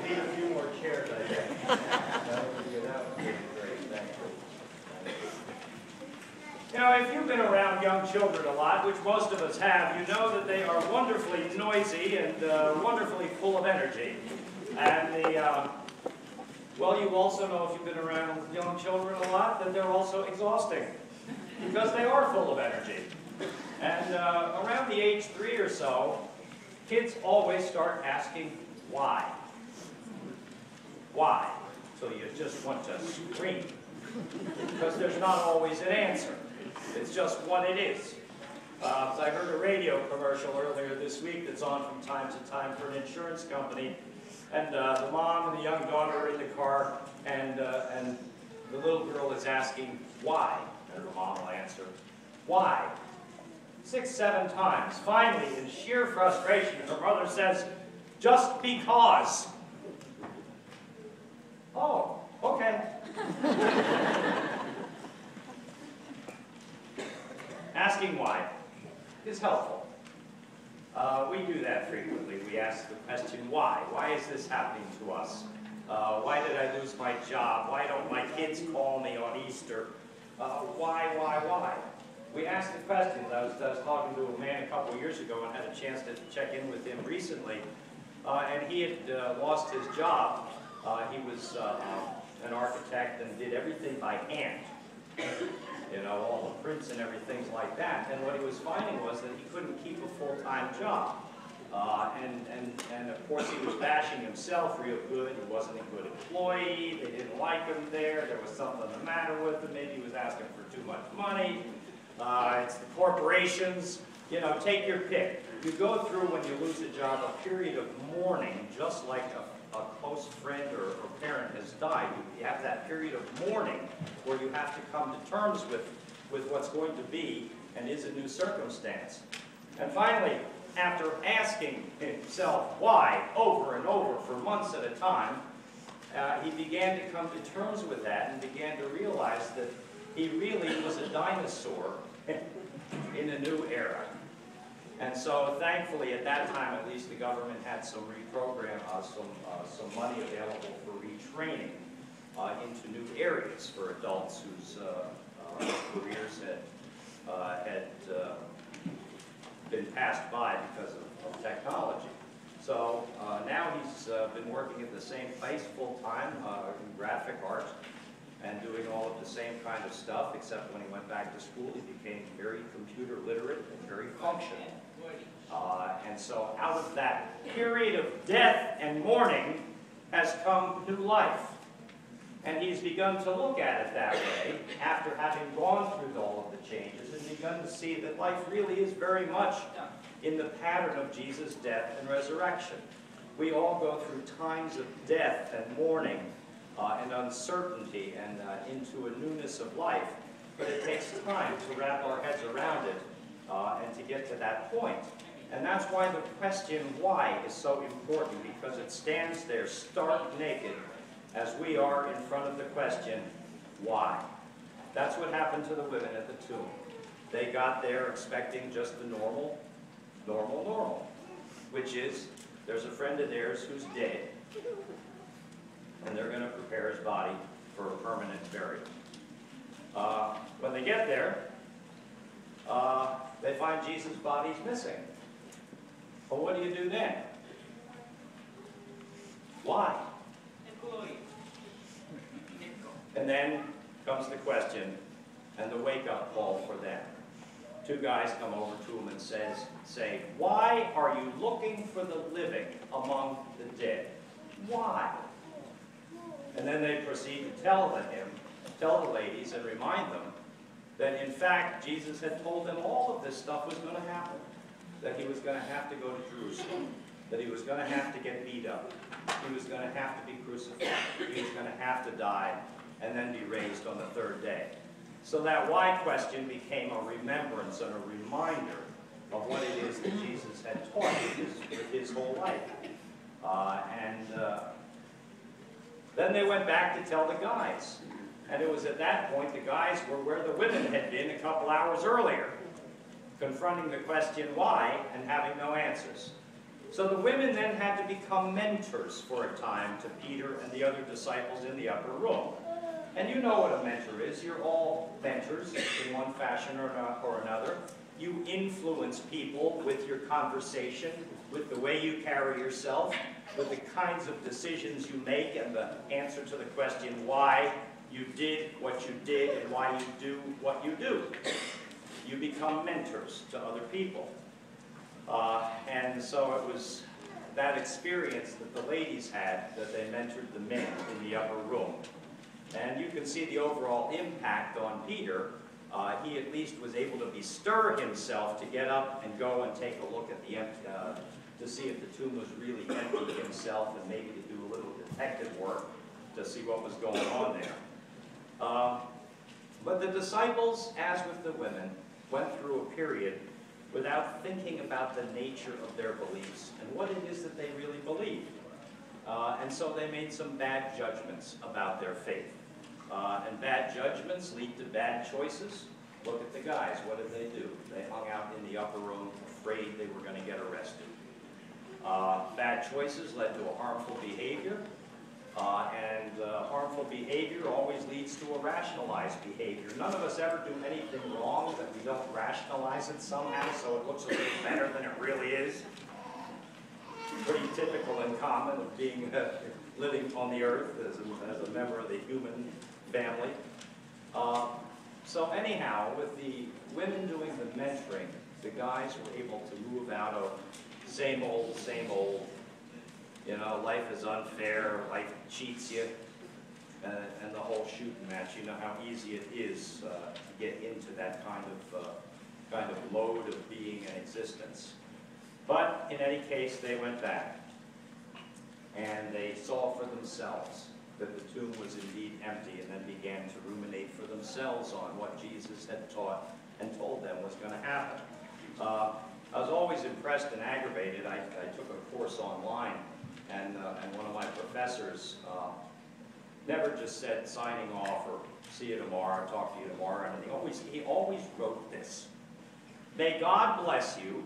need a few more chairs, I think. That would be great. Thank you. You know, if you've been around young children a lot, which most of us have, you know that they are wonderfully noisy and wonderfully full of energy. And well, you also know if you've been around young children a lot that they're also exhausting because they are full of energy. And around the age 3 or so, kids always start asking why. Why? So you just want to scream because there's not always an answer. It's just what it is. I heard a radio commercial earlier this week that's on from time to time for an insurance company, and the mom and the young daughter are in the car, and the little girl is asking why, and her mom will answer, why? 6, 7 times. Finally, in sheer frustration, her mother says, just because. Oh, okay. Asking why is helpful. We do that frequently. We ask the question, why? Why is this happening to us? Why did I lose my job? Why don't my kids call me on Easter? Why? We ask the questions. I was talking to a man a couple of years ago and had a chance to check in with him recently. And he had lost his job. He was an architect and did everything by hand. You know, all the prints and everything like that. And what he was finding was that he couldn't keep a full-time job. And of course he was bashing himself real good. He wasn't a good employee. They didn't like him there. There was something the matter with him. Maybe he was asking for too much money. It's the corporations. You know, take your pick. You go through, when you lose a job, a period of mourning, just like a close friend or parent has died. You have that period of mourning where you have to come to terms with what's going to be and is a new circumstance. And finally, after asking himself why over and over for months at a time, he began to come to terms with that and began to realize that he really was a dinosaur in a new era. And so, thankfully, at that time, at least, the government had some some money available for retraining into new areas for adults whose careers had been passed by because of technology. So now he's been working at the same place full-time in graphic art and doing all of the same kind of stuff, except when he went back to school, he became very computer literate and very functional. And so out of that period of death and mourning has come new life. And he's begun to look at it that way after having gone through all of the changes and begun to see that life really is very much in the pattern of Jesus' death and resurrection. We all go through times of death and mourning and uncertainty and into a newness of life. But it takes time to wrap our heads around it and to get to that point. And that's why the question why is so important, because it stands there stark naked as we are in front of the question why. That's what happened to the women at the tomb. They got there expecting just the normal, which is there's a friend of theirs who's dead, and they're going to prepare his body for a permanent burial. When they get there, they find Jesus' body's missing. Well, what do you do then? Why? And then comes the question and the wake-up call for them. 2 guys come over to him and say, why are you looking for the living among the dead? Why? And then they proceed to tell the ladies and remind them that in fact Jesus had told them all of this stuff was going to happen. That he was going to have to go to Jerusalem, that he was going to have to get beat up, he was going to have to be crucified, he was going to have to die, and then be raised on the 3rd day. So that why question became a remembrance and a reminder of what it is that Jesus had taught with his whole life. Then they went back to tell the guys. And it was at that point the guys were where the women had been a couple hours earlier, confronting the question why and having no answers. So the women then had to become mentors for a time to Peter and the other disciples in the upper room. And you know what a mentor is. You're all mentors in one fashion or another. You influence people with your conversation, with the way you carry yourself, with the kinds of decisions you make, and the answer to the question why you did what you did and why you do what you do. You become mentors to other people. And so it was that experience that the ladies had that they mentored the men in the upper room. And you can see the overall impact on Peter. He at least was able to bestir himself to get up and go and take a look at the empty, to see if the tomb was really empty himself, and maybe to do a little detective work to see what was going on there. But the disciples, as with the women, went through a period without thinking about the nature of their beliefs and what it is that they really believed. And so they made some bad judgments about their faith. And bad judgments lead to bad choices. Look at the guys. What did they do? They hung out in the upper room, afraid they were going to get arrested. Bad choices led to a harmful behavior. And harmful behavior always leads to a rationalized behavior. None of us ever do anything wrong that we don't rationalize it somehow so it looks a little better than it really is. Pretty typical and common of being living on the earth as a member of the human family. So anyhow, with the women doing the mentoring, the guys were able to move out of same old, you know, life is unfair, life cheats you, and the whole shooting match. You know how easy it is to get into that kind of mode of being and existence. But in any case, they went back, and they saw for themselves that the tomb was indeed empty, and then began to ruminate for themselves on what Jesus had taught and told them was going to happen. I was always impressed and aggravated. I took a course online, and one of my professors never just said signing off or see you tomorrow, talk to you tomorrow, and he always wrote this: may God bless you.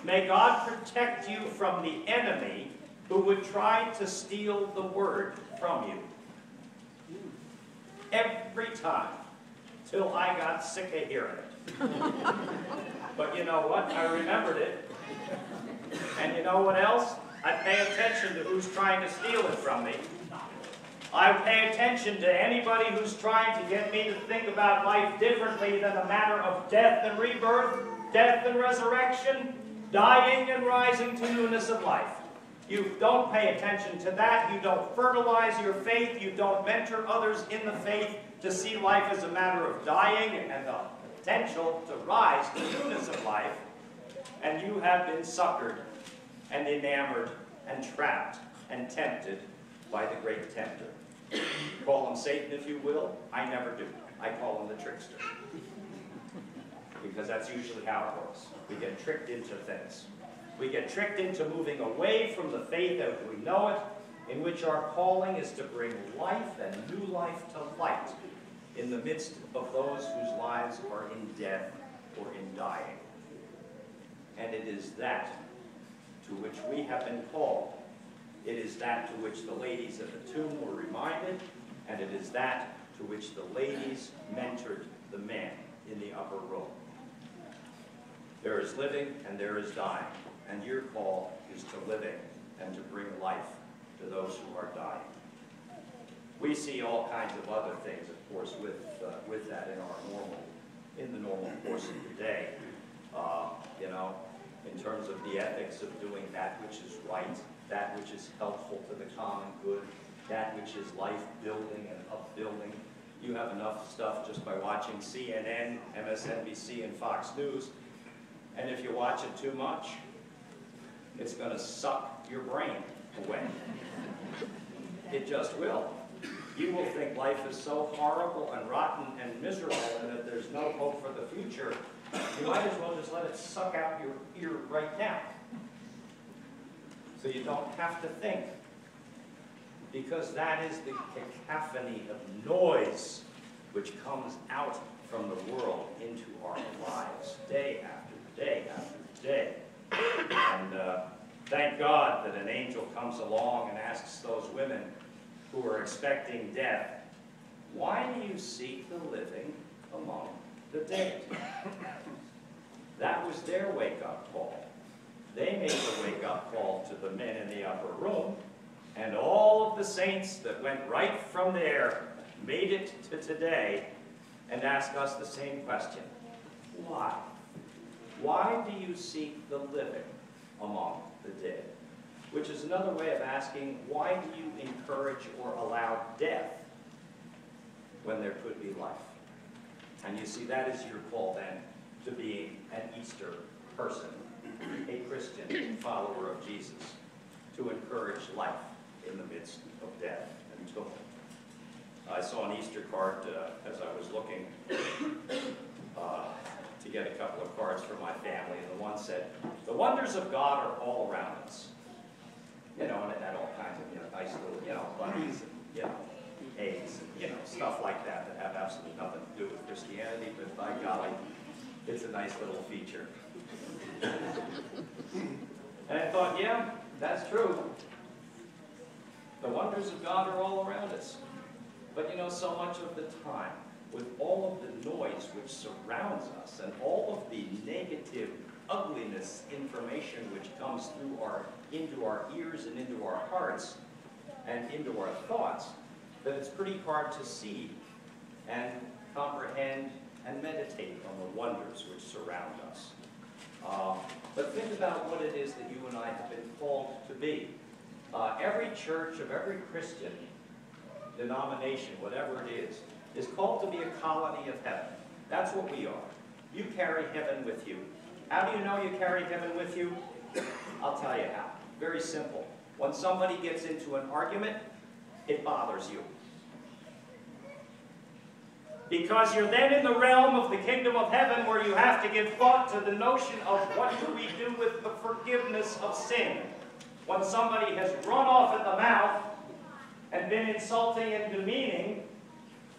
May God protect you from the enemy who would try to steal the word from you. Every time, till I got sick of hearing it. But you know what? I remembered it. And you know what else? I pay attention to who's trying to steal it from me. I pay attention to anybody who's trying to get me to think about life differently than a matter of death and rebirth, death and resurrection, dying and rising to newness of life. You don't pay attention to that. You don't fertilize your faith. You don't mentor others in the faith to see life as a matter of dying and the potential to rise to newness of life. And you have been suckered and enamored and trapped and tempted by the great tempter. Call him Satan if you will. I never do. I call him the trickster. Because that's usually how it works. We get tricked into things. We get tricked into moving away from the faith as we know it, in which our calling is to bring life and new life to light in the midst of those whose lives are in death or in dying. And it is that to which we have been called. It is that to which the ladies at the tomb were reminded, and it is that to which the ladies mentored the men in the upper room. There is living and there is dying, and your call is to living and to bring life to those who are dying. We see all kinds of other things, of course, with that in the normal course of the day. You know, in terms of the ethics of doing that which is right, that which is helpful to the common good, that which is life-building and upbuilding. You have enough stuff just by watching CNN, MSNBC, and Fox News. And if you watch it too much, it's going to suck your brain away. It just will. You will think life is so horrible and rotten and miserable and that there's no hope for the future. You might as well just let it suck out your ear right now. So you don't have to think. Because that is the cacophony of noise which comes out from the world into our lives day after day after day. And Thank God that an angel comes along and asks those women who are expecting death, "Why do you seek the living among the dead?" That was their wake-up call. They made the wake-up call to the men in the upper room, and all of the saints that went right from there made it to today and ask us the same question. Why? Why do you seek the living among the dead? Which is another way of asking, why do you encourage or allow death when there could be life? And you see, that is your call then to being an Easter person, a Christian follower of Jesus, to encourage life in the midst of death and tomb. I saw an Easter card as I was looking to get a couple of cards for my family, and the one said, "The wonders of God are all around us." You know, and it had all kinds of, nice little, bunnies and, eggs and, stuff like that that have absolutely nothing to do with Christianity, but by golly, it's a nice little feature. And I thought, yeah, that's true. The wonders of God are all around us. But so much of the time, with all of the noise which surrounds us and all of the negative ugliness information which comes into our ears and into our hearts and into our thoughts, that it's pretty hard to see and comprehend and meditate on the wonders which surround us. But think about what it is that you and I have been called to be. Every church of every Christian denomination, whatever it is called to be a colony of heaven. That's what we are. You carry heaven with you. How do you know you carry heaven with you? I'll tell you how. Very simple. When somebody gets into an argument, it bothers you. Because you're then in the realm of the kingdom of heaven where you have to give thought to the notion of what do we do with the forgiveness of sin. When somebody has run off at the mouth and been insulting and demeaning,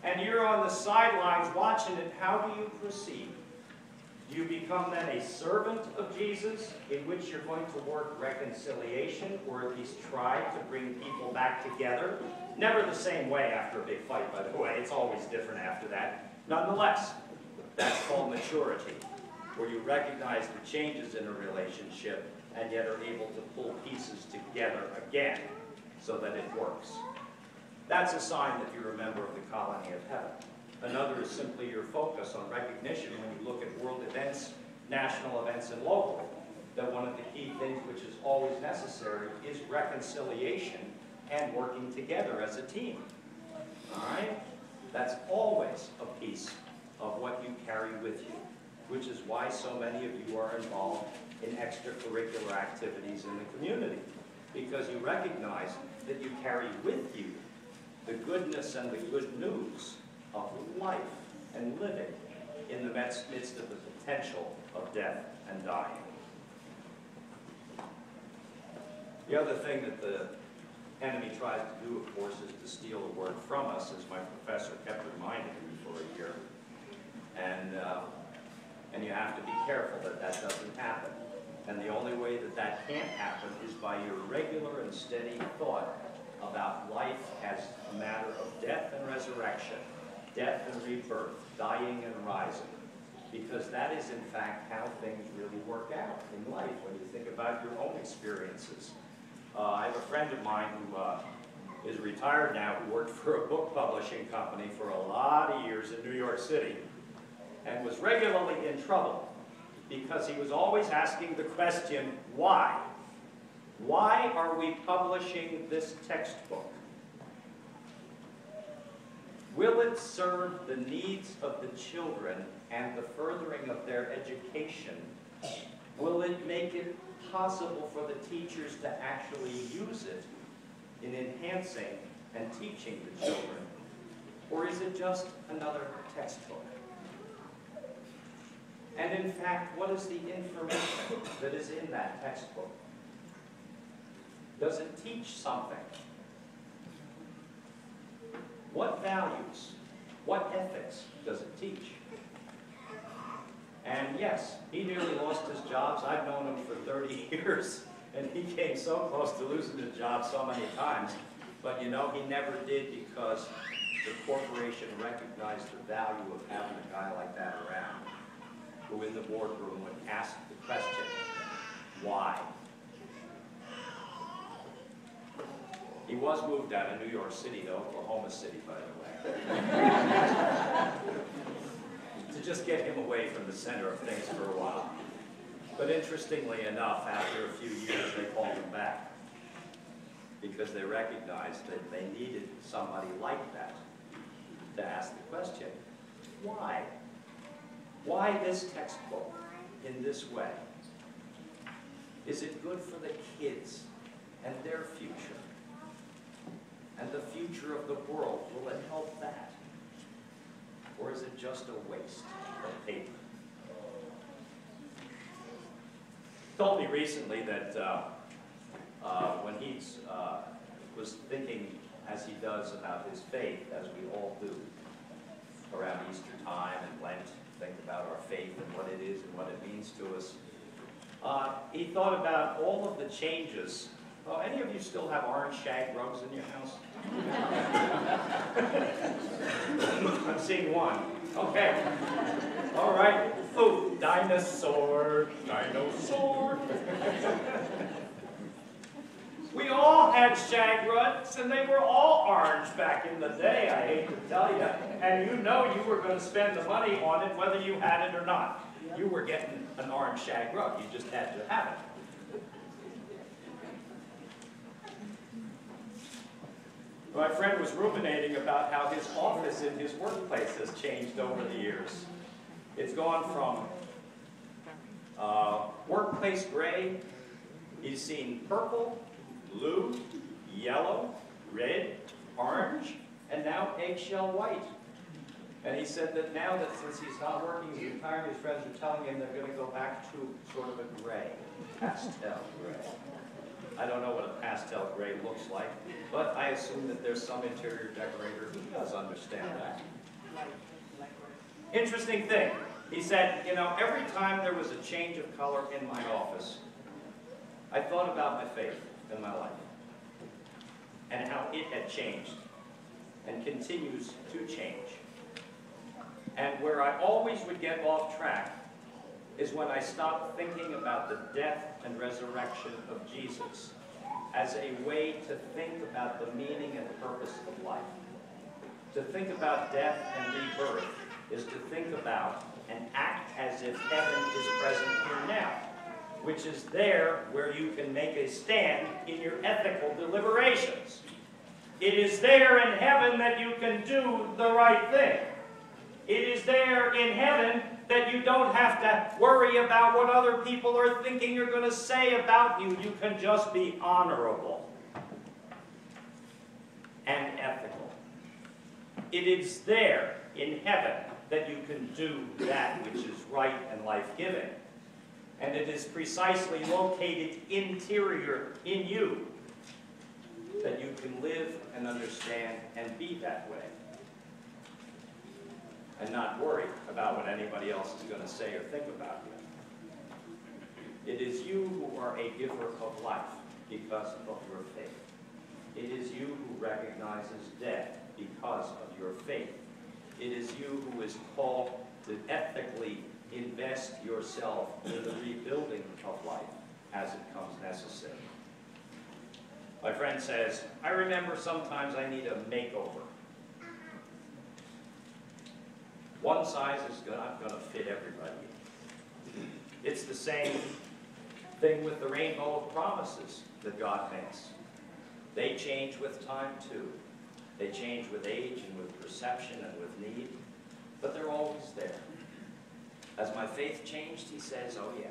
and you're on the sidelines watching it, how do you proceed? Do you become then a servant of Jesus, in which you're going to work reconciliation, or at least try to bring people back together? Never the same way after a big fight, by the way. It's always different after that. Nonetheless, that's called maturity, where you recognize the changes in a relationship and yet are able to pull pieces together again so that it works. That's a sign that you're a member of the colony of heaven. Another is simply your focus on recognition when you look at world events, national events, and local, that one of the key things which is always necessary is reconciliation and working together as a team. All right? That's always a piece of what you carry with you, which is why so many of you are involved in extracurricular activities in the community, because you recognize that you carry with you the goodness and the good news of life and living in the midst of the potential of death and dying. The other thing that the enemy tries to do, of course, is to steal the word from us, as my professor kept reminding me for a year. And you have to be careful that that doesn't happen. And the only way that that can't happen is by your regular and steady thought about life as a matter of death and resurrection, death and rebirth, dying and rising. Because that is, in fact, how things really work out in life when you think about your own experiences. I have a friend of mine who is retired now, who worked for a book publishing company for a lot of years in New York City, and was regularly in trouble because he was always asking the question, why? Why are we publishing this textbook? Will it serve the needs of the children and the furthering of their education? Will it make it possible for the teachers to actually use it in enhancing and teaching the children? Or is it just another textbook? And in fact, what is the information that is in that textbook? Does it teach something? What values, what ethics does it teach? And yes, he nearly lost his jobs. I've known him for 30 years, And he came so close to losing his job so many times, but you know, he never did because the corporation recognized the value of having a guy like that around, who in the boardroom would ask the question, why? He was moved out of New York City to Oklahoma City, by the way, to just get him away from the center of things for a while. But interestingly enough, after a few years, they called him back because they recognized that they needed somebody like that to ask the question, why? Why this textbook in this way? Is it good for the kids and their future? And the future of the world, will it help that? Or is it just a waste of paper? He told me recently that when he was thinking, as he does, about his faith, as we all do, around Easter time and Lent, think about our faith and what it is and what it means to us, he thought about all of the changes. Oh, any of you still have orange shag rugs in your house? I'm seeing one. Okay. All right. Oh, dinosaur, dinosaur. We all had shag rugs, and they were all orange back in the day, I hate to tell you. And you know you were going to spend the money on it whether you had it or not. You were getting an orange shag rug. You just had to have it. My friend was ruminating about how his office in his workplace has changed over the years. It's gone from workplace gray, he's seen purple, blue, yellow, red, orange, and now eggshell white. And he said that now that since he's not working, he's retired, his friends are telling him they're going to go back to sort of a gray, pastel gray. I don't know what a pastel gray looks like, but I assume that there's some interior decorator who does understand that. Interesting thing. He said, you know, every time there was a change of color in my office, I thought about my faith in my life and how it had changed and continues to change. And where I always would get off track is when I stopped thinking about the death and resurrection of Jesus as a way to think about the meaning and purpose of life. To think about death and rebirth is to think about and act as if heaven is present here now, which is there where you can make a stand in your ethical deliberations. It is there in heaven that you can do the right thing. It is there in heaven that you don't have to worry about what other people are thinking or going to say about you. You can just be honorable and ethical. It is there in heaven that you can do that which is right and life-giving. And it is precisely located interior in you that you can live and understand and be that way. And not worry about what anybody else is going to say or think about you. It is you who are a giver of life because of your faith. It is you who recognizes death because of your faith. It is you who is called to ethically invest yourself in the rebuilding of life as it comes necessary. My friend says, I remember sometimes I need a makeover. One size is not going to fit everybody. It's the same thing with the rainbow of promises that God makes. They change with time too. They change with age and with perception and with need, but they're always there. As my faith changed, he says, oh yeah,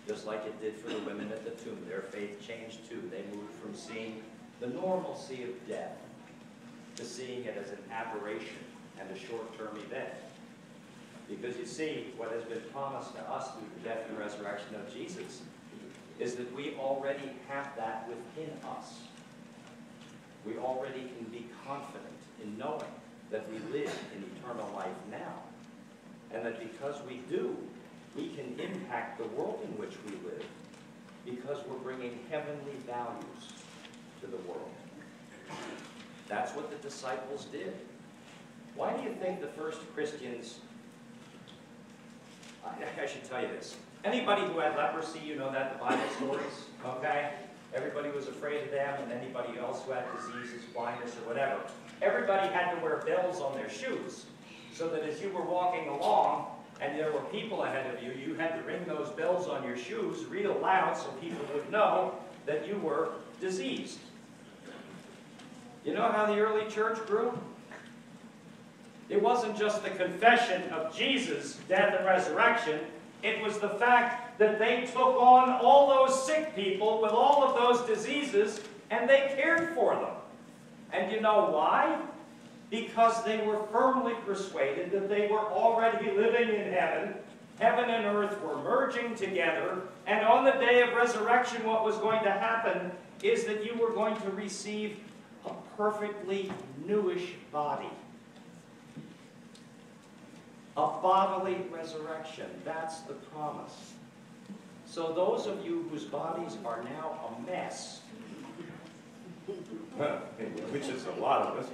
just like it did for the women at the tomb, their faith changed too. They moved from seeing the normalcy of death to seeing it as an aberration and a short-term event. Because you see, what has been promised to us through the death and resurrection of Jesus is that we already have that within us. We already can be confident in knowing that we live in eternal life now. And that because we do, we can impact the world in which we live because we're bringing heavenly values to the world. That's what the disciples did. Why do you think the first Christians, I should tell you this. Anybody who had leprosy, you know that, the Bible stories, okay? Everybody was afraid of them, and anybody else who had diseases, blindness, or whatever. Everybody had to wear bells on their shoes, so that as you were walking along, and there were people ahead of you, you had to ring those bells on your shoes real loud so people would know that you were diseased. You know how the early church grew? It wasn't just the confession of Jesus' death and resurrection. It was the fact that they took on all those sick people with all of those diseases, and they cared for them. And you know why? Because they were firmly persuaded that they were already living in heaven. Heaven and earth were merging together, and on the day of resurrection, what was going to happen is that you were going to receive a perfectly newish body. A bodily resurrection. That's the promise. So those of you whose bodies are now a mess, which is a lot of us.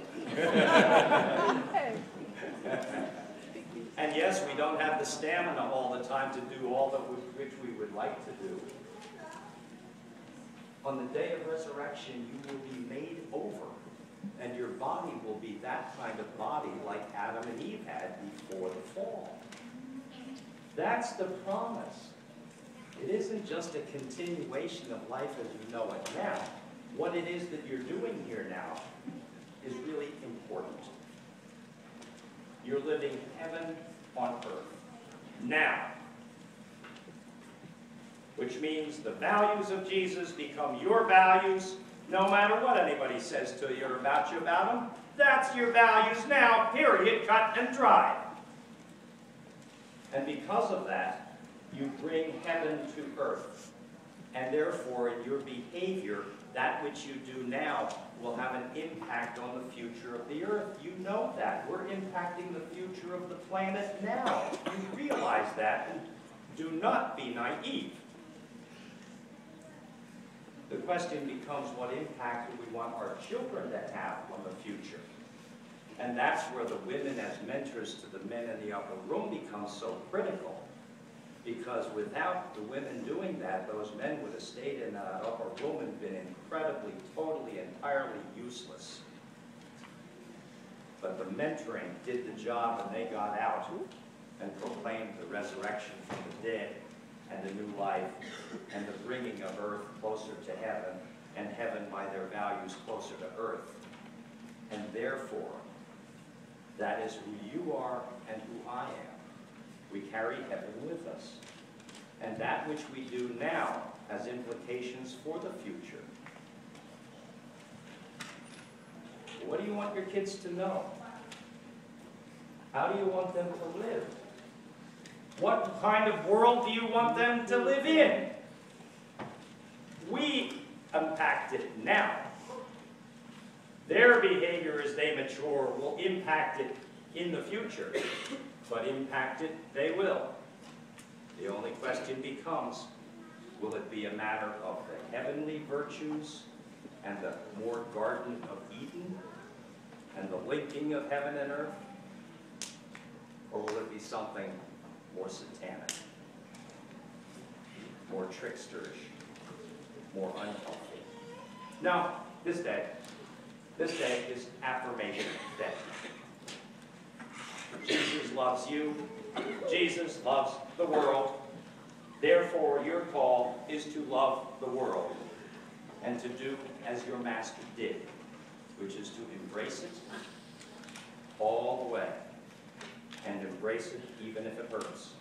And yes, we don't have the stamina all the time to do all that which we would like to do. On the day of resurrection, you will be made over. And your body will be that kind of body like Adam and Eve had before the fall. That's the promise. It isn't just a continuation of life as you know it now. What it is that you're doing here now is really important. You're living heaven on earth now. Which means the values of Jesus become your values. No matter what anybody says to you or about them, that's your values now, period, cut and dry. And because of that, you bring heaven to earth. And therefore, in your behavior, that which you do now will have an impact on the future of the earth. You know that. We're impacting the future of the planet now. You realize that, and do not be naive. The question becomes, what impact do we want our children to have on the future? And that's where the women as mentors to the men in the upper room becomes so critical. Because without the women doing that, those men would have stayed in that upper room and been incredibly, totally, entirely useless. But the mentoring did the job, and they got out and proclaimed the resurrection from the dead, and the new life, and the bringing of earth closer to heaven, and heaven by their values closer to earth. And therefore, that is who you are and who I am. We carry heaven with us. And that which we do now has implications for the future. What do you want your kids to know? How do you want them to live? What kind of world do you want them to live in? We impact it now. Their behavior as they mature will impact it in the future, but impact it they will. The only question becomes, will it be a matter of the heavenly virtues and the more Garden of Eden and the linking of heaven and earth? Or will it be something more satanic, more tricksterish, more unhealthy? Now, this day is Affirmation Day. Jesus loves you. Jesus loves the world. Therefore, your call is to love the world and to do as your Master did, which is to embrace it all the way, and embrace it even if it hurts.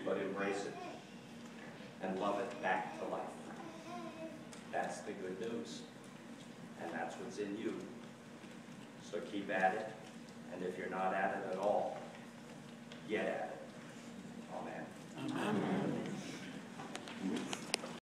But embrace it and love it back to life. That's the good news. And that's what's in you. So keep at it. And if you're not at it at all, get at it. Amen. Amen.